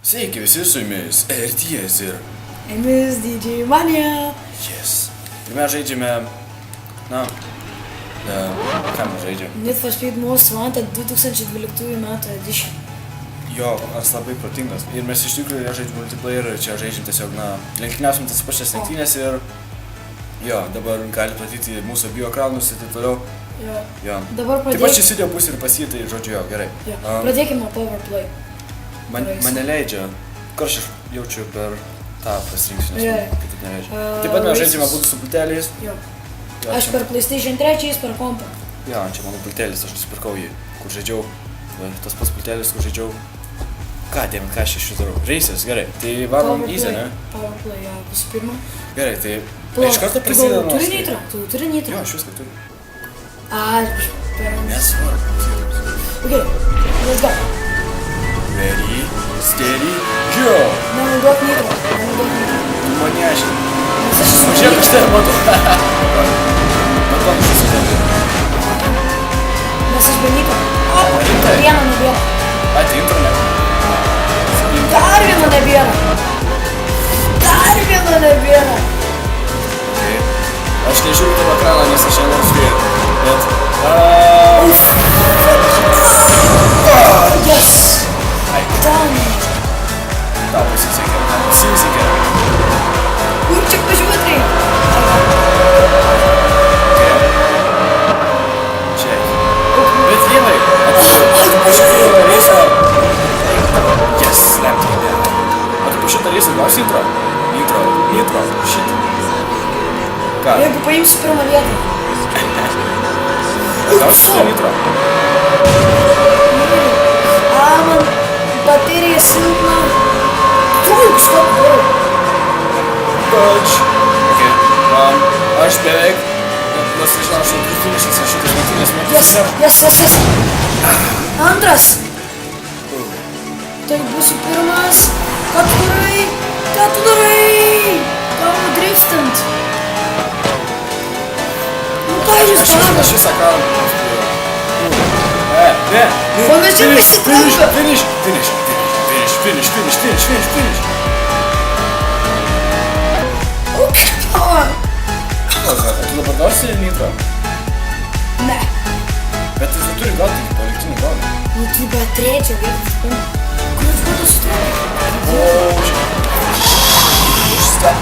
Sveiki visi su jumis, RTS ir Emis DJ Mania. Yes. Ir mes žaidžiame, ką mes žaidžiame? Need for Speed Most Wanted 2012 metų edition. Jo, aš labai protingas. Ir mes iš tikrųjų žaidžiam multiplayer ir čia žaidžiam tiesiog, lenktyniausim tas pačias lenktynės ir jo, dabar gali matyti mūsų abiejų ekranus ir taip toliau. Jo. Dabar Taip pat šis video bus ir pas jį, tai žodžiu jo, gerai. Pradėkime nuo Powerplay. Mane leidžia, kur aš jaučiu per tą pasirinksiu, nes kitaip neleidžia. Taip pat mes žaidžiame būtų su pulteliais. Jo. Aš per PlayStation 3, jis per kompą. Jo, čia mano pultelis, aš nusipirkau jį, kur žaidžiau, tas pats pultelis, kur žaidžiau. Ką aš iš jų darau? Races, gerai. Tai varom easy, ne? Powerplay, jo, visų pirma. Gerai, tai iš karto prasideda nuo... Tu turi nitro? Jo, aš viską turiu. Per... Nesvarbu. Okay, let's go. Ready, steady, go! Nenaudok nitro. Tu mane aiškiai. Nes aš esu Žiūrėk, aš tave matau. Matau, aš esu tave. Nes aš be nitro. Rimtai? Vieno nebėra. Tai intro ne? Dar vieno nebėra. Dar vieno nebėra. Aš nežiūriu tavo ekraną, nes aš nenoriu žiūrėti. Bet... Yes! Done! Tau pasisekė. Kur čia važiuot reikia? Čia. Bet vienai. Aš žiūrėjau reisą. Yes, lemti. O tu po šitą reisą gausi intro? Intro. Šitą. Ką? Jeigu paimsiu pirmą vietą. Gausi šitą intro? Man baterija silpna. Stop. Coach. Aš beveik. Nors žinau, aš jau finišas, aš šitas lenktynės metu. Yes. Antras. Tai būsiu pirmas. Ką tu darai? Gal driftant. Ką jūs padarot? Aš visą ekraną. Panašiai pasitraukia. Finish. Tu dabar gausi nitro? Ne. Bet tu turi gauti iki paliktinį gauni. Nu tai be trečio vietas. Kur aš būtų Stop.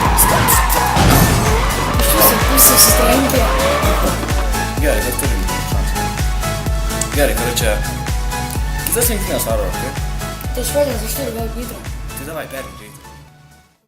Iš jūsų pusės sustrenkė. Gerai, dar turim šansą. Gerai, čia kitas lenktynės varo, ok? Tai švedės, aš turiu gauti nitro. Tai davai, perėk greitai.